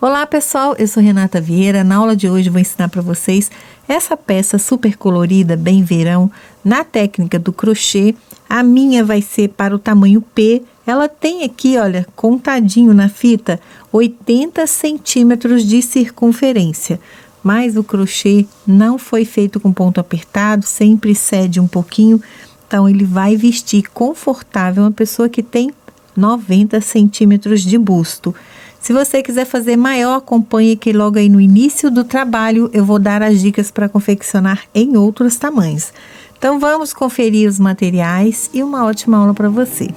Olá pessoal, eu sou Renata Vieira. Na aula de hoje eu vou ensinar para vocês essa peça super colorida, bem verão, na técnica do crochê. A minha vai ser para o tamanho P. Ela tem aqui, olha, contadinho na fita, 80 centímetros de circunferência. Mas o crochê não foi feito com ponto apertado, sempre cede um pouquinho. Então ele vai vestir confortável uma pessoa que tem 90 centímetros de busto. Se você quiser fazer maior, acompanhe que logo aí no início do trabalho eu vou dar as dicas para confeccionar em outros tamanhos. Então vamos conferir os materiais e uma ótima aula para você.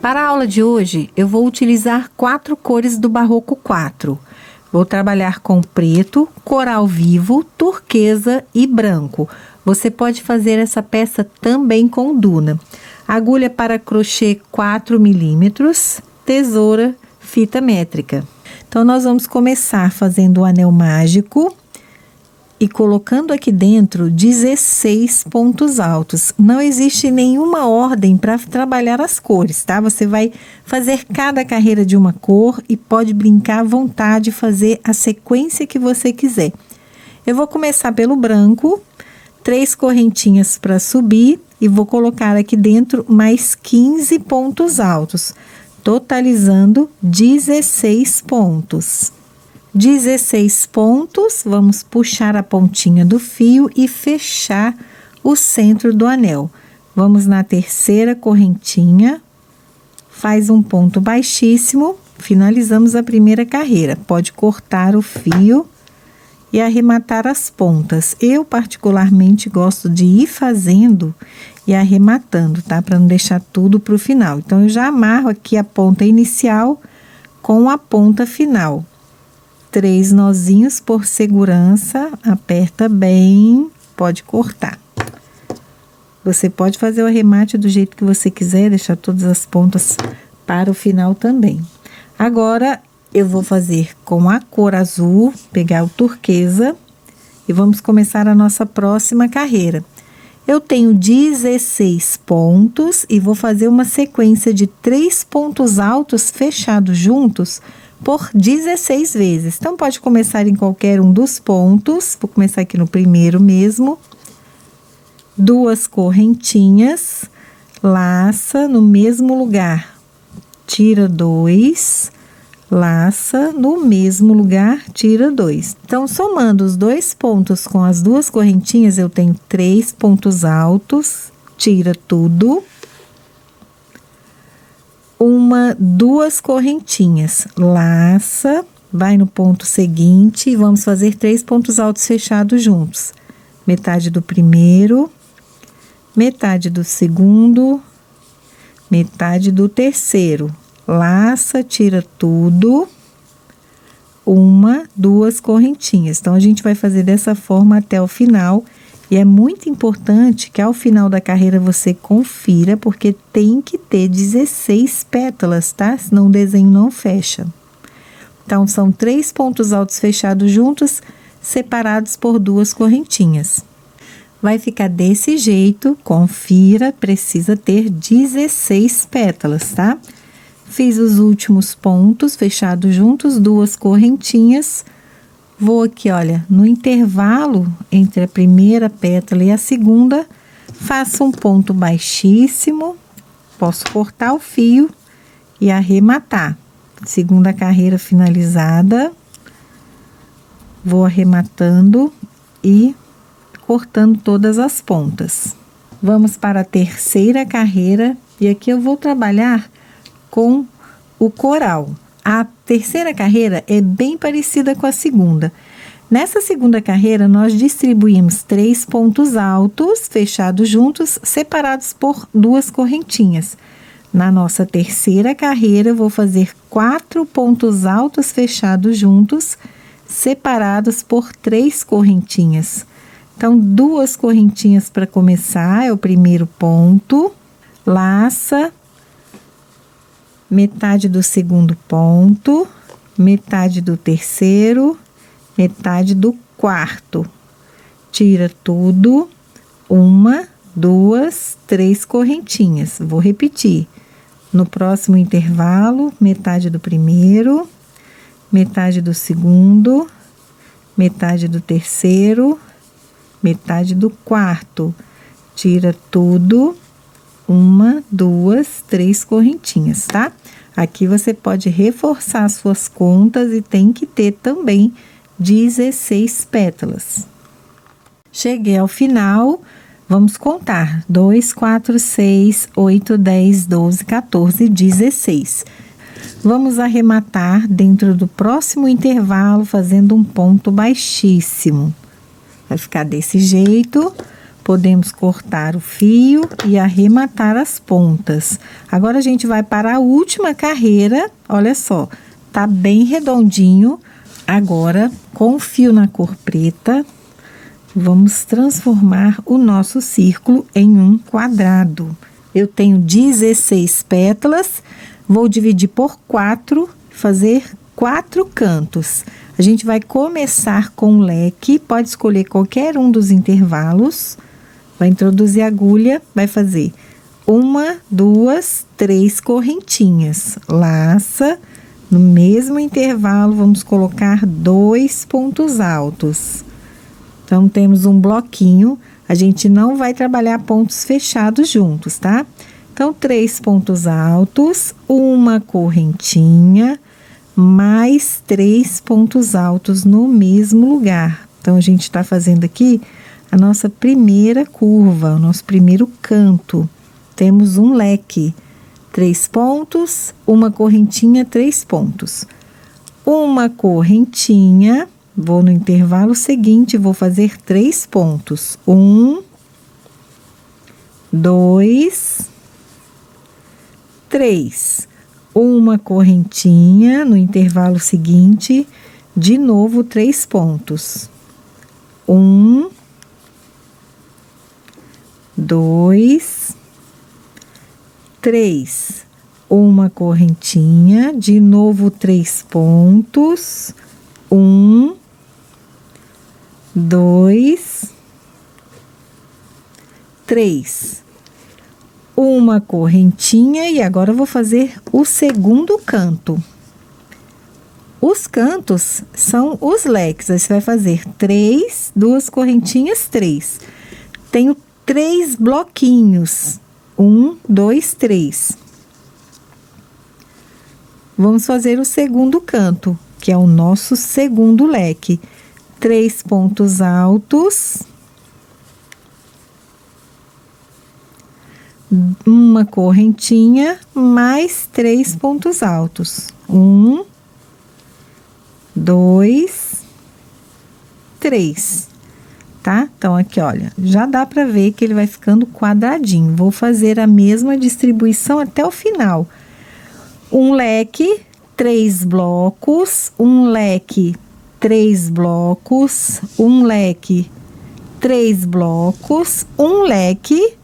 Para a aula de hoje eu vou utilizar 4 cores do Barroco 4. Vou trabalhar com preto, coral vivo, turquesa e branco. Você pode fazer essa peça também com duna. Agulha para crochê 4 milímetros, tesoura, fita métrica. Então, nós vamos começar fazendo o anel mágico e colocando aqui dentro 16 pontos altos. Não existe nenhuma ordem para trabalhar as cores, tá? Você vai fazer cada carreira de uma cor e pode brincar à vontade, fazer a sequência que você quiser. Eu vou começar pelo branco, 3 correntinhas para subir e vou colocar aqui dentro mais 15 pontos altos, totalizando 16 pontos. 16 pontos, vamos puxar a pontinha do fio e fechar o centro do anel. Vamos na terceira correntinha, faz um ponto baixíssimo, finalizamos a primeira carreira. Pode cortar o fio e arrematar as pontas. Eu particularmente gosto de ir fazendo e arrematando, tá? Para não deixar tudo para o final. Então, eu já amarro aqui a ponta inicial com a ponta final. 3 nozinhos por segurança, aperta bem, pode cortar. Você pode fazer o arremate do jeito que você quiser, deixar todas as pontas para o final também. Agora, eu vou fazer com a cor azul, pegar o turquesa e vamos começar a nossa próxima carreira. Eu tenho 16 pontos e vou fazer uma sequência de 3 pontos altos fechados juntos por 16 vezes. Então, pode começar em qualquer um dos pontos. Vou começar aqui no primeiro mesmo. 2 correntinhas, laça no mesmo lugar, tira 2, laça no mesmo lugar, tira 2. Então, somando os 2 pontos com as 2 correntinhas, eu tenho 3 pontos altos, tira tudo. 2 correntinhas, laça, vai no ponto seguinte e vamos fazer 3 pontos altos fechados juntos. Metade do primeiro, metade do segundo, metade do terceiro. Laça, tira tudo. 2 correntinhas. Então, a gente vai fazer dessa forma até o final. E é muito importante que ao final da carreira você confira, porque tem que ter 16 pétalas, tá? Senão o desenho não fecha. Então, são 3 pontos altos fechados juntos, separados por 2 correntinhas. Vai ficar desse jeito, confira, precisa ter 16 pétalas, tá? Fiz os últimos pontos fechados juntos, 2 correntinhas. Vou aqui, olha, no intervalo entre a primeira pétala e a segunda, faço um ponto baixíssimo, posso cortar o fio e arrematar. Segunda carreira finalizada, vou arrematando e cortando todas as pontas. Vamos para a terceira carreira e aqui eu vou trabalhar com o coral. A terceira carreira é bem parecida com a segunda. Nessa segunda carreira, nós distribuímos 3 pontos altos, fechados juntos, separados por 2 correntinhas. Na nossa terceira carreira, eu vou fazer 4 pontos altos fechados juntos, separados por 3 correntinhas. Então, 2 correntinhas para começar, é o primeiro ponto, laça, metade do segundo ponto, metade do terceiro, metade do quarto. tira tudo, 1, 2, 3 correntinhas. Vou repetir. No próximo intervalo, metade do primeiro, metade do segundo, metade do terceiro, metade do quarto. Tira tudo, 1, 2, 3 correntinhas, tá? Aqui você pode reforçar as suas contas e tem que ter também 16 pétalas. Cheguei ao final, vamos contar. 2, 4, 6, 8, 10, 12, 14, 16. Vamos arrematar dentro do próximo intervalo, fazendo um ponto baixíssimo. Vai ficar desse jeito. Podemos cortar o fio e arrematar as pontas. Agora, a gente vai para a última carreira. Olha só, tá bem redondinho. Agora, com o fio na cor preta, vamos transformar o nosso círculo em um quadrado. Eu tenho 16 pétalas, vou dividir por 4, fazer 4 cantos. A gente vai começar com o leque, pode escolher qualquer um dos intervalos. Vai introduzir a agulha, vai fazer 1, 2, 3 correntinhas. Laça, no mesmo intervalo, vamos colocar 2 pontos altos. Então, temos um bloquinho, a gente não vai trabalhar pontos fechados juntos, tá? Então, 3 pontos altos, 1 correntinha, mais 3 pontos altos no mesmo lugar. Então, a gente tá fazendo aqui a nossa primeira curva, o nosso primeiro canto. Temos um leque, 3 pontos, 1 correntinha, 3 pontos. 1 correntinha, vou no intervalo seguinte, vou fazer 3 pontos. 1, 2, 3. 1 correntinha, no intervalo seguinte, de novo 3 pontos. 1, 2, 3. 1 correntinha, de novo 3 pontos. 1, 2, 3. 1 correntinha e agora eu vou fazer o segundo canto. Os cantos são os leques. Aí você vai fazer 3, 2 correntinhas, 3. Tenho 3 bloquinhos. 1, 2, 3. Vamos fazer o segundo canto, que é o nosso segundo leque. 3 pontos altos. 1 correntinha, mais 3 pontos altos. 1, 2, 3. Tá? Então, aqui, olha, já dá pra ver que ele vai ficando quadradinho. Vou fazer a mesma distribuição até o final. Um leque, 3 blocos, um leque, 3 blocos, um leque, 3 blocos, um leque,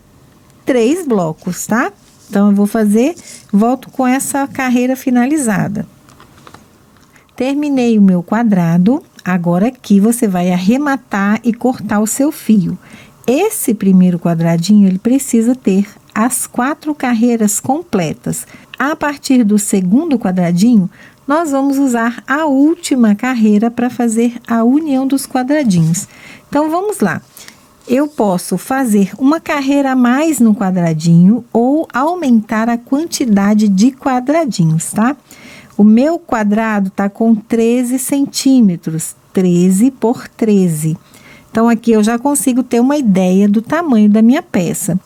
3 blocos, tá? Então, eu vou fazer, volto com essa carreira finalizada. Terminei o meu quadrado, agora aqui você vai arrematar e cortar o seu fio. Esse primeiro quadradinho, ele precisa ter as 4 carreiras completas. A partir do segundo quadradinho, nós vamos usar a última carreira para fazer a união dos quadradinhos. Então, vamos lá. Eu posso fazer uma carreira a mais no quadradinho ou aumentar a quantidade de quadradinhos, tá? O meu quadrado tá com 13 centímetros, 13 por 13. Então, aqui eu já consigo ter uma ideia do tamanho da minha peça.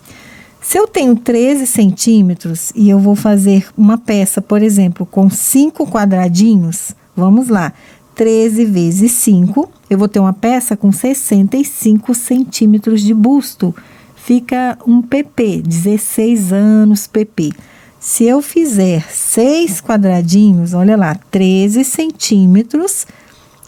Se eu tenho 13 centímetros e eu vou fazer uma peça, por exemplo, com 5 quadradinhos, vamos lá, 13 vezes 5, eu vou ter uma peça com 65 centímetros de busto. Fica um PP, 16 anos PP. Se eu fizer 6 quadradinhos, olha lá, 13 centímetros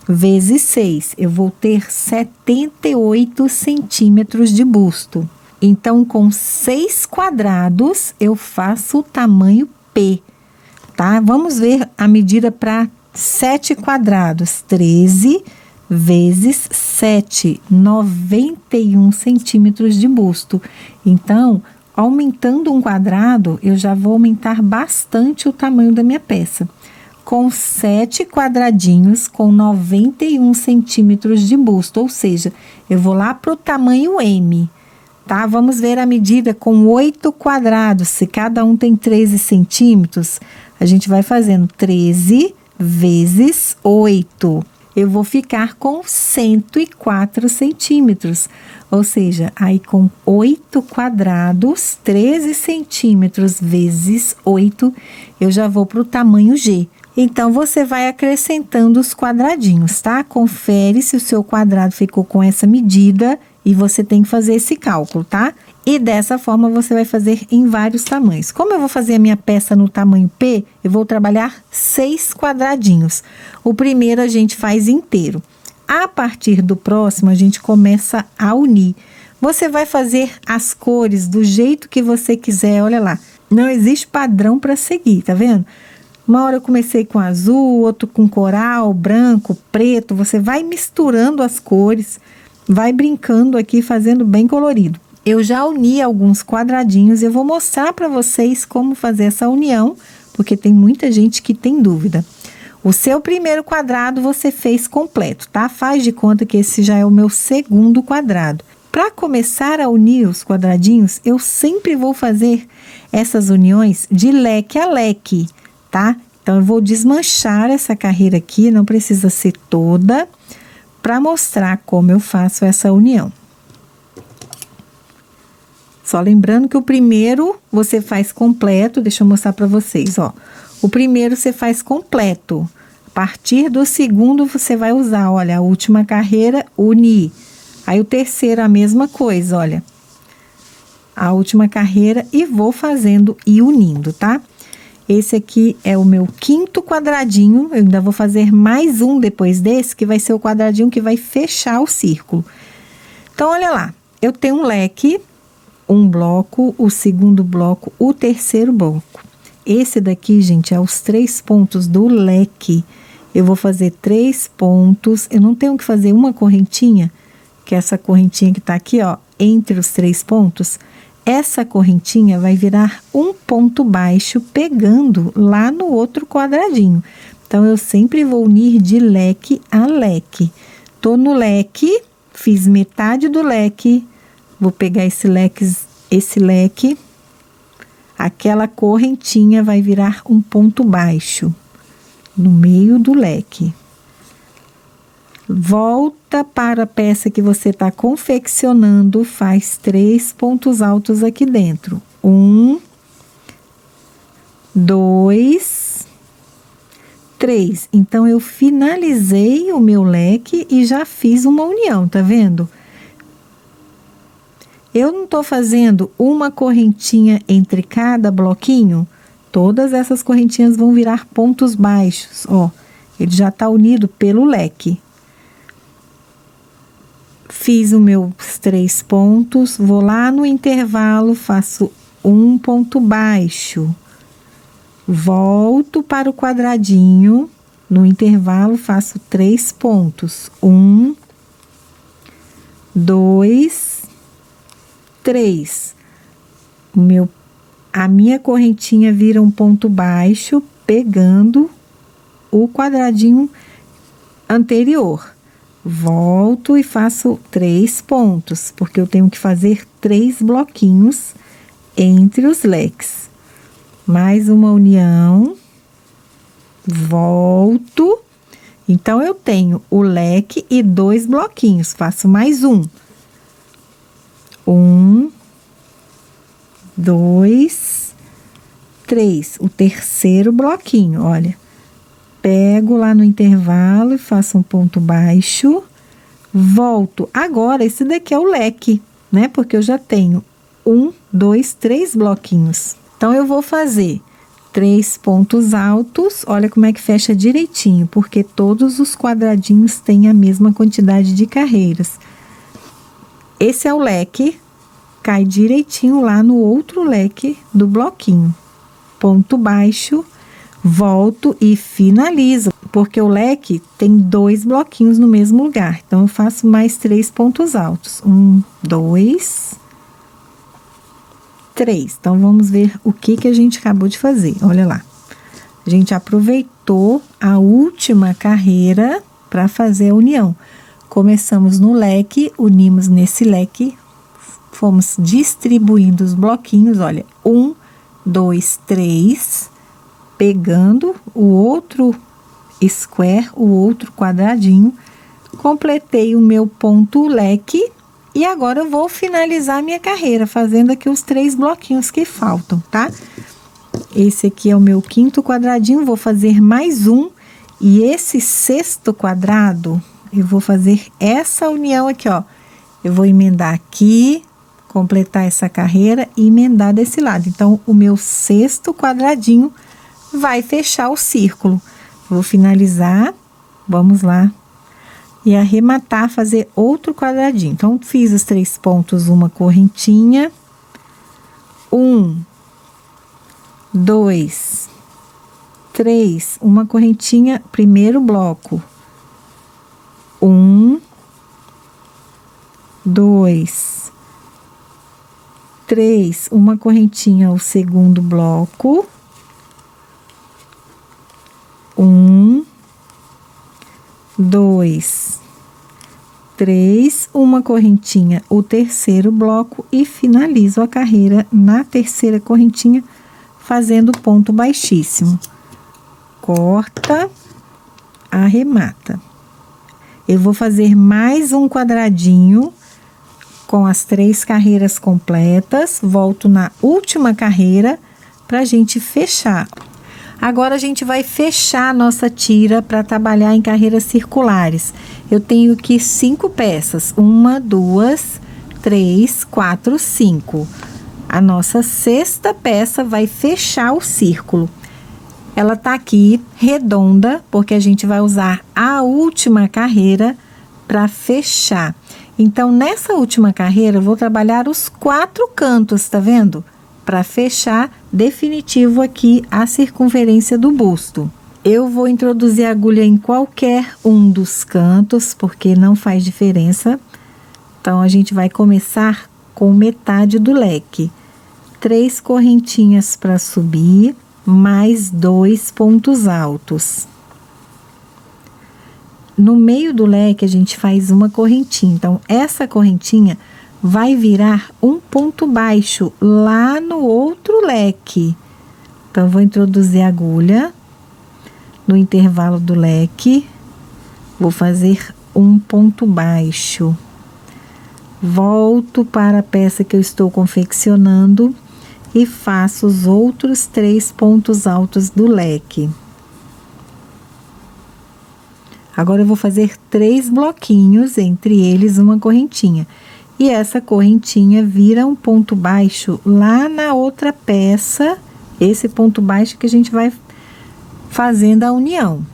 vezes 6, eu vou ter 78 centímetros de busto. Então, com 6 quadrados, eu faço o tamanho P, tá? Vamos ver a medida para 7 quadrados. 13 vezes 7, 91 centímetros de busto. Então, aumentando um quadrado, eu já vou aumentar bastante o tamanho da minha peça. Com 7 quadradinhos com 91 centímetros de busto, ou seja, eu vou lá para o tamanho M, tá? Vamos ver a medida com 8 quadrados, se cada um tem 13 centímetros, a gente vai fazendo 13 vezes 8. Eu vou ficar com 104 centímetros, ou seja, aí com 8 quadrados, 13 centímetros vezes 8, eu já vou para o tamanho G. Então, você vai acrescentando os quadradinhos, tá? Confere se o seu quadrado ficou com essa medida e você tem que fazer esse cálculo, tá? E dessa forma, você vai fazer em vários tamanhos. Como eu vou fazer a minha peça no tamanho P, eu vou trabalhar 6 quadradinhos. O primeiro a gente faz inteiro. A partir do próximo, a gente começa a unir. Você vai fazer as cores do jeito que você quiser, olha lá. Não existe padrão para seguir, tá vendo? Uma hora eu comecei com azul, outro com coral, branco, preto. Você vai misturando as cores, vai brincando aqui, fazendo bem colorido. Eu já uni alguns quadradinhos e eu vou mostrar para vocês como fazer essa união, porque tem muita gente que tem dúvida. O seu primeiro quadrado você fez completo, tá? Faz de conta que esse já é o meu segundo quadrado. Para começar a unir os quadradinhos, eu sempre vou fazer essas uniões de leque a leque, tá? Então, eu vou desmanchar essa carreira aqui, não precisa ser toda, para mostrar como eu faço essa união. Só lembrando que o primeiro você faz completo, deixa eu mostrar para vocês, ó. O primeiro você faz completo. A partir do segundo você vai usar, olha, a última carreira, unir. Aí o terceiro a mesma coisa, olha. A última carreira e vou fazendo e unindo, tá? Esse aqui é o meu quinto quadradinho, eu ainda vou fazer mais um depois desse, que vai ser o quadradinho que vai fechar o círculo. Então, olha lá, eu tenho um leque, um bloco, o segundo bloco, o terceiro bloco. Esse daqui, gente, é os 3 pontos do leque. Eu vou fazer 3 pontos, eu não tenho que fazer uma correntinha, que é essa correntinha que tá aqui, ó, entre os 3 pontos. Essa correntinha vai virar um ponto baixo pegando lá no outro quadradinho. Então, eu sempre vou unir de leque a leque. Tô no leque, fiz metade do leque, vou pegar esse leque, aquela correntinha vai virar um ponto baixo no meio do leque. Volta para a peça que você está confeccionando, faz 3 pontos altos aqui dentro. 1, 2, 3. Então, eu finalizei o meu leque e já fiz uma união, tá vendo? Eu não tô fazendo uma correntinha entre cada bloquinho. Todas essas correntinhas vão virar pontos baixos, ó. Ele já tá unido pelo leque. Fiz os meus 3 pontos, vou lá no intervalo, faço um ponto baixo. Volto para o quadradinho, no intervalo faço 3 pontos. 1, 2, 3. A minha correntinha vira um ponto baixo, pegando o quadradinho anterior. Volto e faço 3 pontos, porque eu tenho que fazer 3 bloquinhos entre os leques. Mais uma união, volto. Então, eu tenho o leque e 2 bloquinhos, faço mais um. 1, 2, 3. O terceiro bloquinho, olha. Pego lá no intervalo e faço um ponto baixo, volto. Agora, esse daqui é o leque, né? Porque eu já tenho 1, 2, 3 bloquinhos. Então, eu vou fazer 3 pontos altos, olha como é que fecha direitinho, porque todos os quadradinhos têm a mesma quantidade de carreiras. Esse é o leque, cai direitinho lá no outro leque do bloquinho. Ponto baixo, volto e finalizo. porque o leque tem 2 bloquinhos no mesmo lugar. Então, eu faço mais 3 pontos altos. 1, 2, 3. Então, vamos ver o que a gente acabou de fazer. Olha lá. A gente aproveitou a última carreira para fazer a união. Começamos no leque, unimos nesse leque, fomos distribuindo os bloquinhos, olha, 1, 2, 3, pegando o outro square, o outro quadradinho, completei o meu ponto leque e agora eu vou finalizar a minha carreira, fazendo aqui os 3 bloquinhos que faltam, tá? Esse aqui é o meu 5º quadradinho, vou fazer mais um, e esse 6º quadrado, eu vou fazer essa união aqui, ó. Eu vou emendar aqui, completar essa carreira e emendar desse lado. Então, o meu 6º quadradinho vai fechar o círculo. Vou finalizar, vamos lá, e arrematar, fazer outro quadradinho. Então, fiz os 3 pontos, uma correntinha, 1, 2, 3, uma correntinha, primeiro bloco, 1, 2, 3, uma correntinha, o segundo bloco, 1, 2, 3, uma correntinha, o terceiro bloco e finalizo a carreira na terceira correntinha, fazendo ponto baixíssimo. Corta, arremata. Eu vou fazer mais um quadradinho com as 3 carreiras completas, volto na última carreira pra gente fechar. Agora, a gente vai fechar a nossa tira para trabalhar em carreiras circulares. Eu tenho aqui 5 peças. 1, 2, 3, 4, 5. A nossa 6ª peça vai fechar o círculo. Ela tá aqui redonda, porque a gente vai usar a última carreira para fechar. Então, nessa última carreira, eu vou trabalhar os 4 cantos, tá vendo? Para fechar definitivo aqui a circunferência do busto. Eu vou introduzir a agulha em qualquer um dos cantos, porque não faz diferença. Então, a gente vai começar com metade do leque. 3 correntinhas para subir, mais 2 pontos altos. No meio do leque, a gente faz uma correntinha. Então, essa correntinha vai virar um ponto baixo lá no outro leque. Então, vou introduzir a agulha no intervalo do leque. Vou fazer um ponto baixo. Volto para a peça que eu estou confeccionando e faço os outros 3 pontos altos do leque. Agora, eu vou fazer 3 bloquinhos, entre eles uma correntinha. E essa correntinha vira um ponto baixo lá na outra peça, esse ponto baixo que a gente vai fazendo a união.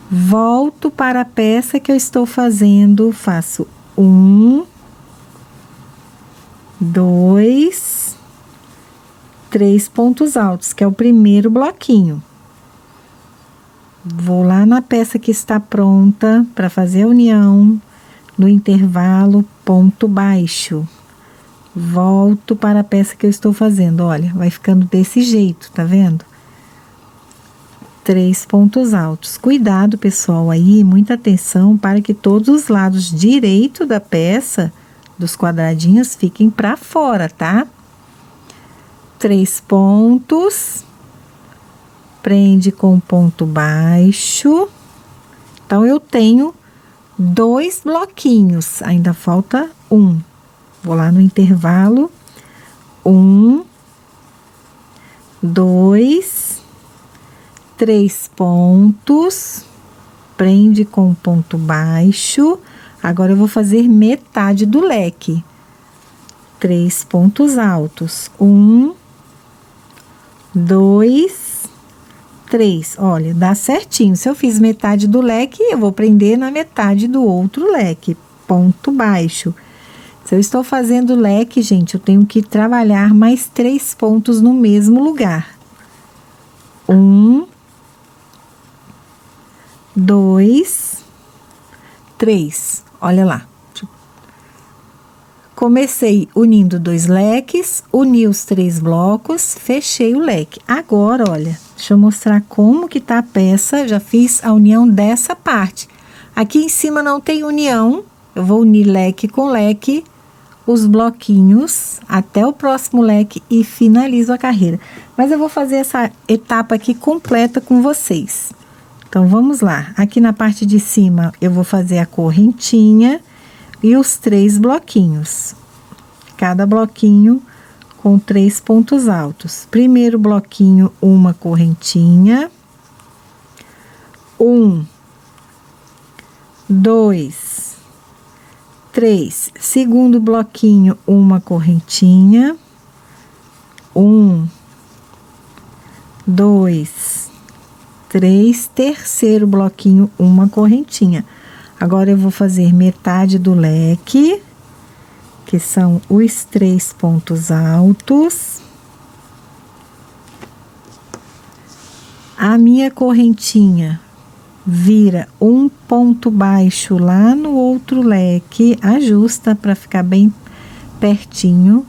Volto para a peça que eu estou fazendo, faço 1, 2, 3 pontos altos, que é o primeiro bloquinho. Vou lá na peça que está pronta para fazer a união, no intervalo, ponto baixo. Volto para a peça que eu estou fazendo, olha, vai ficando desse jeito, tá vendo? 3 pontos altos. Cuidado, pessoal, aí, muita atenção para que todos os lados direito da peça, dos quadradinhos, fiquem para fora, tá? 3 pontos. Prende com ponto baixo. Então, eu tenho 2 bloquinhos, ainda falta 1. Vou lá no intervalo. 1, 2, 3 pontos. Prende com ponto baixo. Agora, eu vou fazer metade do leque. 3 pontos altos. 1, 2, 3, olha, dá certinho. Se eu fiz metade do leque, eu vou prender na metade do outro leque, ponto baixo. Se eu estou fazendo leque, gente, eu tenho que trabalhar mais 3 pontos no mesmo lugar. 1, 2, 3. Olha lá. Comecei unindo 2 leques, uni os 3 blocos, fechei o leque. Agora, olha, deixa eu mostrar como que tá a peça. Já fiz a união dessa parte. Aqui em cima não tem união. Eu vou unir leque com leque, os bloquinhos até o próximo leque e finalizo a carreira. Mas eu vou fazer essa etapa aqui completa com vocês. Então, vamos lá. Aqui na parte de cima, eu vou fazer a correntinha e os 3 bloquinhos. Cada bloquinho com 3 pontos altos. Primeiro bloquinho, uma correntinha. 1, 2, 3. Segundo bloquinho, uma correntinha. 1, 2, 3. Terceiro bloquinho, uma correntinha. Agora, eu vou fazer metade do leque, que são os 3 pontos altos. A minha correntinha vira um ponto baixo lá no outro leque, ajusta para ficar bem pertinho.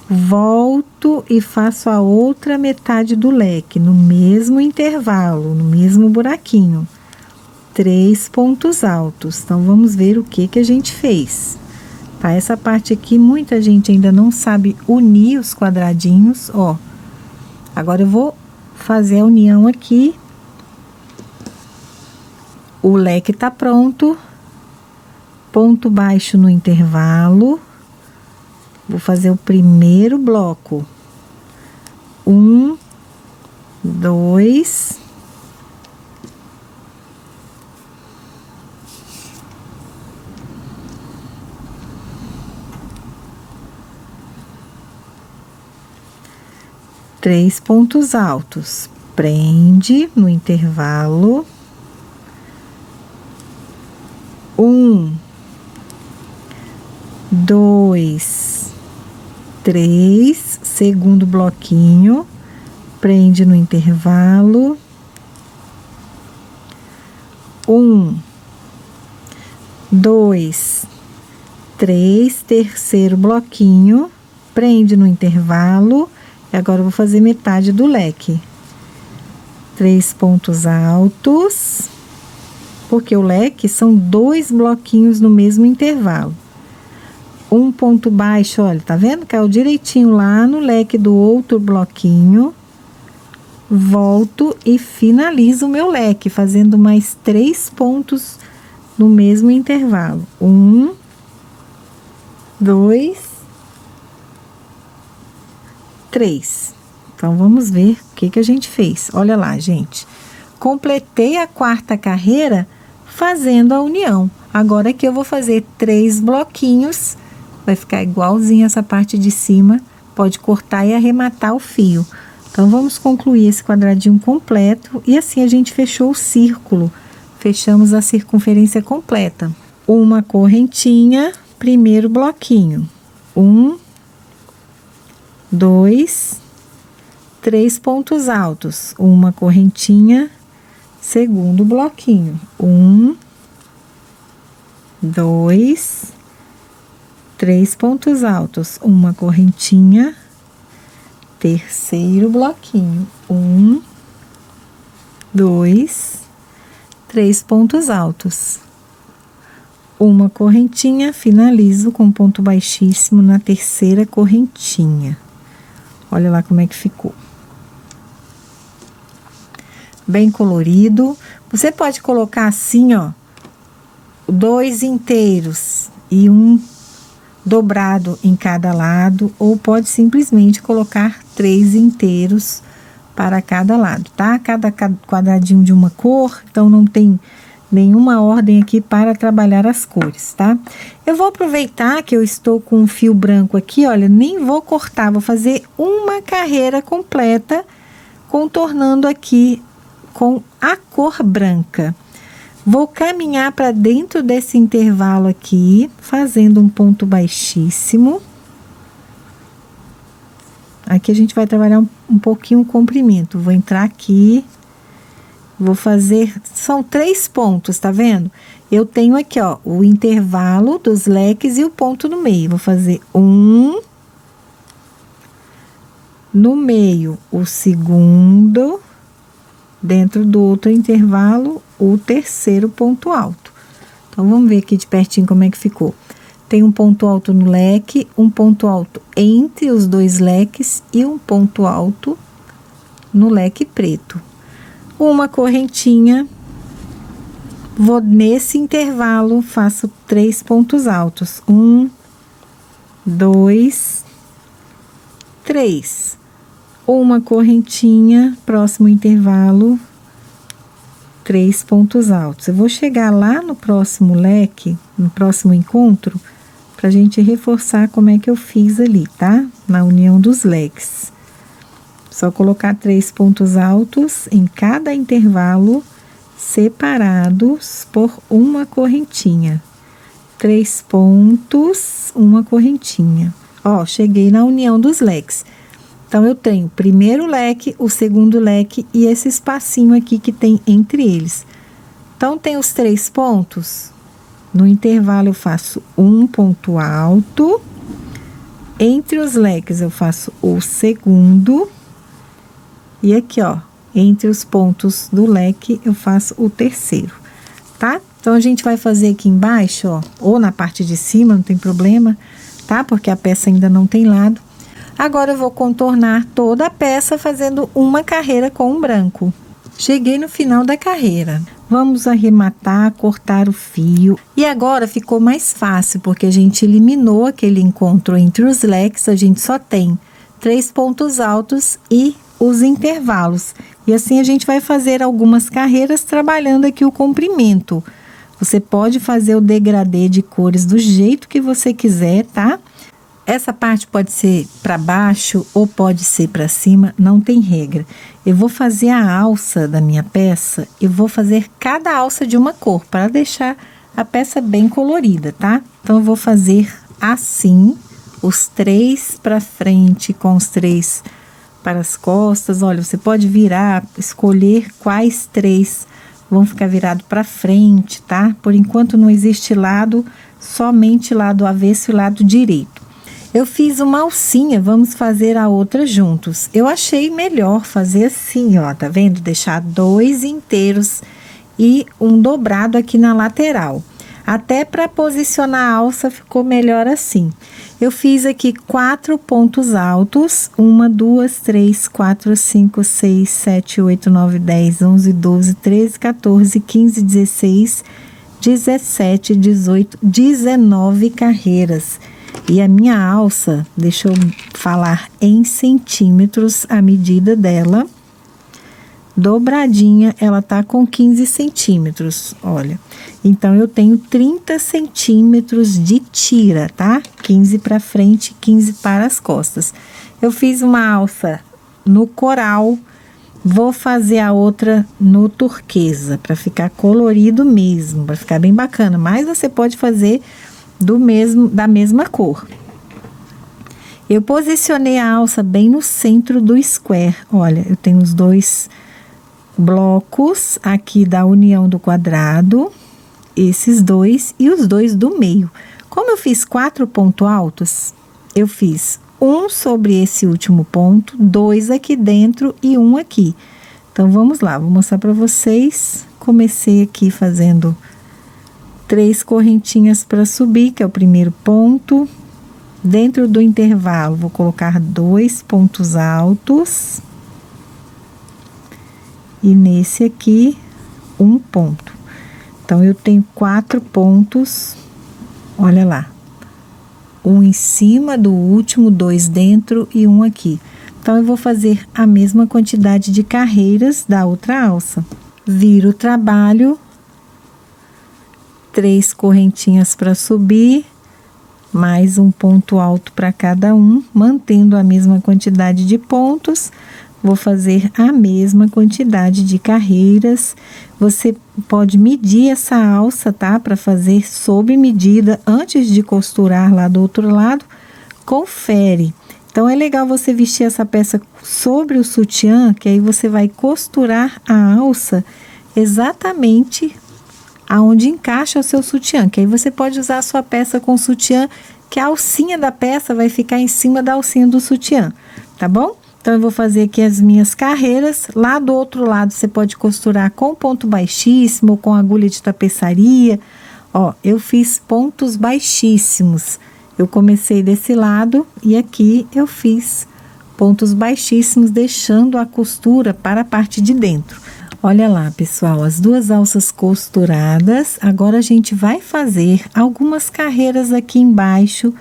Volto e faço a outra metade do leque, no mesmo intervalo, no mesmo buraquinho. 3 pontos altos. Então, vamos ver o que a gente fez. Tá? Essa parte aqui, muita gente ainda não sabe unir os quadradinhos, ó. Agora, eu vou fazer a união aqui. O leque tá pronto. Ponto baixo no intervalo. Vou fazer o primeiro bloco. 1, 2... 3 pontos altos, prende no intervalo. 1, 2, 3, segundo bloquinho, prende no intervalo. 1, 2, 3, terceiro bloquinho, prende no intervalo. E agora eu vou fazer metade do leque. 3 pontos altos, porque o leque são 2 bloquinhos no mesmo intervalo. Um ponto baixo, olha, tá vendo? Caiu direitinho lá no leque do outro bloquinho. Volto e finalizo o meu leque, fazendo mais 3 pontos no mesmo intervalo. 1, 2, 3. Então, vamos ver o que a gente fez. Olha lá, gente. Completei a 4ª carreira fazendo a união. Agora aqui eu vou fazer 3 bloquinhos. Vai ficar igualzinho essa parte de cima. Pode cortar e arrematar o fio. Então, vamos concluir esse quadradinho completo. E assim a gente fechou o círculo. Fechamos a circunferência completa. Uma correntinha, primeiro bloquinho. 1, 2, 3 pontos altos, uma correntinha, segundo bloquinho. 1, 2, 3 pontos altos, uma correntinha, terceiro bloquinho. 1, 2, 3 pontos altos. Uma correntinha, finalizo com ponto baixíssimo na terceira correntinha. Olha lá como é que ficou. Bem colorido. Você pode colocar assim, ó, 2 inteiros e um dobrado em cada lado, ou pode simplesmente colocar 3 inteiros para cada lado, tá? Cada quadradinho de uma cor, então não tem nenhuma ordem aqui para trabalhar as cores, tá? Eu vou aproveitar que eu estou com um fio branco aqui, olha, nem vou cortar, vou fazer uma carreira completa, contornando aqui com a cor branca. Vou caminhar para dentro desse intervalo aqui, fazendo um ponto baixíssimo. Aqui a gente vai trabalhar um pouquinho o comprimento. Vou entrar aqui vou fazer, são 3 pontos, tá vendo? Eu tenho aqui, ó, o intervalo dos leques e o ponto no meio. Vou fazer um, no meio o segundo, dentro do outro intervalo o terceiro ponto alto. Então, vamos ver aqui de pertinho como é que ficou. Tem um ponto alto no leque, um ponto alto entre os 2 leques e um ponto alto no leque preto. Uma correntinha, vou nesse intervalo, faço 3 pontos altos. 1, 2, 3. Uma correntinha, próximo intervalo, 3 pontos altos. Eu vou chegar lá no próximo leque, no próximo encontro, pra gente reforçar como é que eu fiz ali, tá? Na união dos leques. Só colocar 3 pontos altos em cada intervalo, separados por uma correntinha. 3 pontos, uma correntinha. Ó, cheguei na união dos leques. Então, eu tenho o primeiro leque, o segundo leque e esse espacinho aqui que tem entre eles. Então, tem os 3 pontos. No intervalo, eu faço um ponto alto. Entre os leques, eu faço o segundo. E aqui, ó, entre os pontos do leque, eu faço o terceiro, tá? Então, a gente vai fazer aqui embaixo, ó, ou na parte de cima, não tem problema, tá? Porque a peça ainda não tem lado. Agora, eu vou contornar toda a peça fazendo uma carreira com um branco. Cheguei no final da carreira. Vamos arrematar, cortar o fio. E agora ficou mais fácil, porque a gente eliminou aquele encontro entre os leques, a gente só tem 3 pontos altos e os intervalos. E assim a gente vai fazer algumas carreiras trabalhando aqui o comprimento. Você pode fazer o degradê de cores do jeito que você quiser, tá? Essa parte pode ser para baixo ou pode ser para cima, não tem regra. Eu vou fazer a alça da minha peça, eu vou fazer cada alça de uma cor, para deixar a peça bem colorida, tá? Então, eu vou fazer assim, os 3 para frente com os 3 para as costas. Olha, você pode virar, escolher quais 3 vão ficar virados para frente, tá? Por enquanto não existe lado, somente lado avesso e lado direito. Eu fiz uma alcinha, vamos fazer a outra juntos. Eu achei melhor fazer assim, ó, tá vendo? Deixar 2 inteiros e um dobrado aqui na lateral. Até para posicionar a alça ficou melhor assim. Eu fiz aqui 4 pontos altos, 1, 2, 3, 4, 5, 6, 7, 8, 9, 10, 11, 12, 13, 14, 15, 16, 17, 18, 19 carreiras. E a minha alça, deixa eu falar em centímetros a medida dela, dobradinha, ela tá com 15 centímetros, olha. Então, eu tenho 30 centímetros de tira, tá? 15 para frente, 15 para as costas. Eu fiz uma alça no coral, vou fazer a outra no turquesa, para ficar colorido mesmo, para ficar bem bacana. Mas você pode fazer da mesma cor. Eu posicionei a alça bem no centro do square. Olha, eu tenho os 2 blocos aqui da união do quadrado, esses 2 e os 2 do meio. Como eu fiz 4 pontos altos, eu fiz um sobre esse último ponto, 2 aqui dentro e um aqui. Então, vamos lá, vou mostrar para vocês. Comecei aqui fazendo 3 correntinhas para subir, que é o primeiro ponto. Dentro do intervalo, vou colocar 2 pontos altos. E nesse aqui, um ponto. Então, eu tenho 4 pontos, olha lá. Um em cima do último, 2 dentro e um aqui. Então, eu vou fazer a mesma quantidade de carreiras da outra alça. Viro o trabalho, 3 correntinhas para subir, mais um ponto alto para cada um, mantendo a mesma quantidade de pontos. Vou fazer a mesma quantidade de carreiras. Você pode medir essa alça, tá? Para fazer sob medida, antes de costurar lá do outro lado, confere. Então, é legal você vestir essa peça sobre o sutiã, que aí você vai costurar a alça exatamente aonde encaixa o seu sutiã, que aí você pode usar a sua peça com sutiã, que a alcinha da peça vai ficar em cima da alcinha do sutiã, tá bom? Então, eu vou fazer aqui as minhas carreiras. Lá do outro lado, você pode costurar com ponto baixíssimo ou com agulha de tapeçaria. Ó, eu fiz pontos baixíssimos. Eu comecei desse lado e aqui eu fiz pontos baixíssimos, deixando a costura para a parte de dentro. Olha lá, pessoal, as duas alças costuradas. Agora a gente vai fazer algumas carreiras aqui embaixo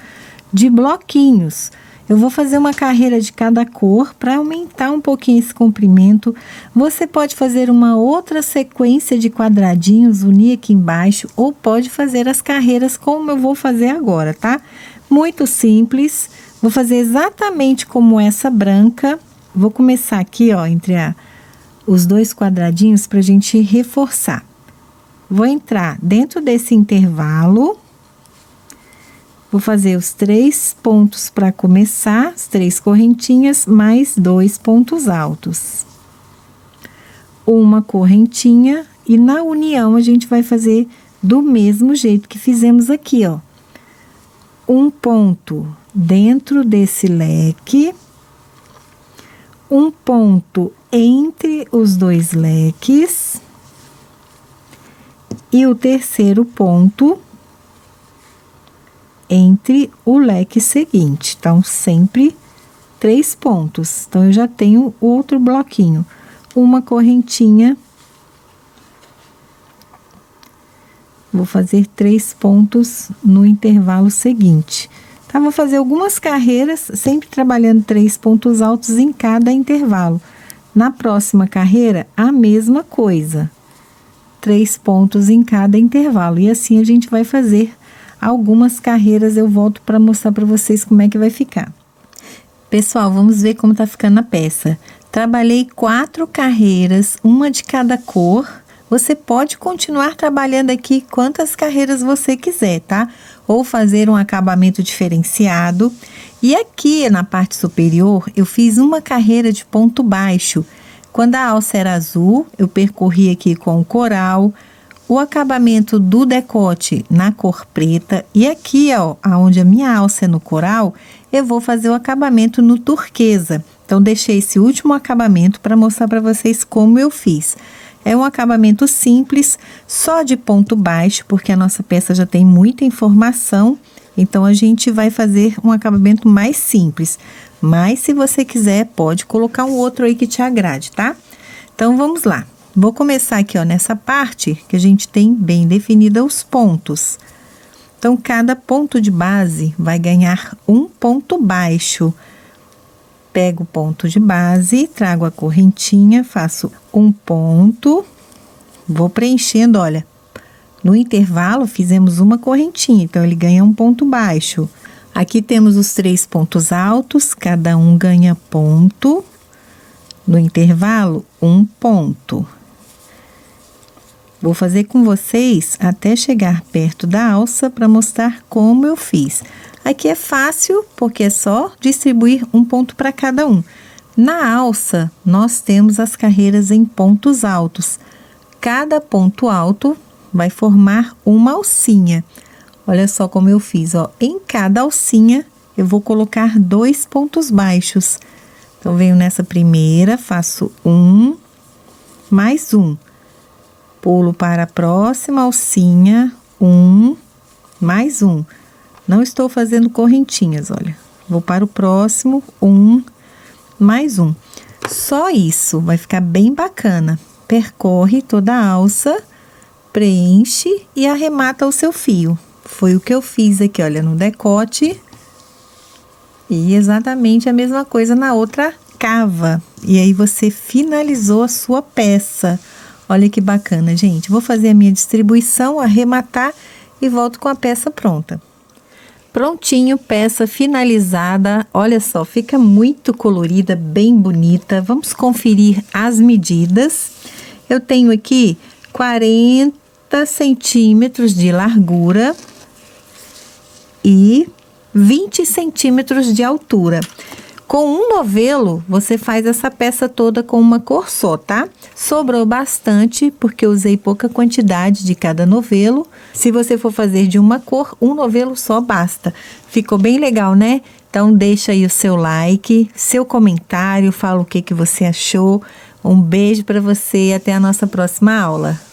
de bloquinhos. Eu vou fazer uma carreira de cada cor para aumentar um pouquinho esse comprimento. Você pode fazer uma outra sequência de quadradinhos, unir aqui embaixo, ou pode fazer as carreiras como eu vou fazer agora, tá? Muito simples. Vou fazer exatamente como essa branca. Vou começar aqui, ó, entre os dois quadradinhos para a gente reforçar. Vou entrar dentro desse intervalo. Vou fazer os 3 pontos para começar, as 3 correntinhas, mais 2 pontos altos. Uma correntinha e na união a gente vai fazer do mesmo jeito que fizemos aqui, ó. Um ponto dentro desse leque, um ponto entre os dois leques e o terceiro ponto entre o leque seguinte. Então, sempre 3 pontos. Então, eu já tenho outro bloquinho. Uma correntinha. Vou fazer 3 pontos no intervalo seguinte. Tá? Vou fazer algumas carreiras, sempre trabalhando 3 pontos altos em cada intervalo. Na próxima carreira, a mesma coisa. 3 pontos em cada intervalo. E assim a gente vai fazer algumas carreiras. Eu volto para mostrar para vocês como é que vai ficar. Pessoal, vamos ver como tá ficando a peça. Trabalhei 4 carreiras, uma de cada cor. Você pode continuar trabalhando aqui quantas carreiras você quiser, tá? Ou fazer um acabamento diferenciado. E aqui na parte superior, eu fiz uma carreira de ponto baixo. Quando a alça era azul, eu percorri aqui com o coral, o acabamento do decote na cor preta. E aqui, ó, onde a minha alça é no coral, eu vou fazer o acabamento no turquesa. Então, deixei esse último acabamento para mostrar para vocês como eu fiz. É um acabamento simples, só de ponto baixo, porque a nossa peça já tem muita informação. Então, a gente vai fazer um acabamento mais simples. Mas, se você quiser, pode colocar um outro aí que te agrade, tá? Então, vamos lá. Vou começar aqui, ó, nessa parte que a gente tem bem definida os pontos. Então, cada ponto de base vai ganhar um ponto baixo. Pego o ponto de base, trago a correntinha, faço um ponto, vou preenchendo, olha, no intervalo fizemos uma correntinha, então ele ganha um ponto baixo. Aqui temos os 3 pontos altos, cada um ganha ponto, no intervalo, um ponto. Vou fazer com vocês até chegar perto da alça para mostrar como eu fiz. Aqui é fácil, porque é só distribuir um ponto para cada um. Na alça, nós temos as carreiras em pontos altos. Cada ponto alto vai formar uma alcinha. Olha só como eu fiz, ó. Em cada alcinha, eu vou colocar 2 pontos baixos. Então, venho nessa primeira, faço um, mais um. Pulo para a próxima alcinha, um, mais um. Não estou fazendo correntinhas, olha. Vou para o próximo, um, mais um. Só isso, vai ficar bem bacana. Percorre toda a alça, preenche e arremata o seu fio. Foi o que eu fiz aqui, olha, no decote. E exatamente a mesma coisa na outra cava. E aí, você finalizou a sua peça. Olha que bacana, gente. Vou fazer a minha distribuição, arrematar e volto com a peça pronta. Prontinho, peça finalizada. Olha só, fica muito colorida, bem bonita. Vamos conferir as medidas. Eu tenho aqui 40 centímetros de largura e 20 centímetros de altura. Com um novelo, você faz essa peça toda com uma cor só, tá? Sobrou bastante, porque eu usei pouca quantidade de cada novelo. Se você for fazer de uma cor, um novelo só basta. Ficou bem legal, né? Então, deixa aí o seu like, seu comentário, fala o que você achou. Um beijo para você e até a nossa próxima aula.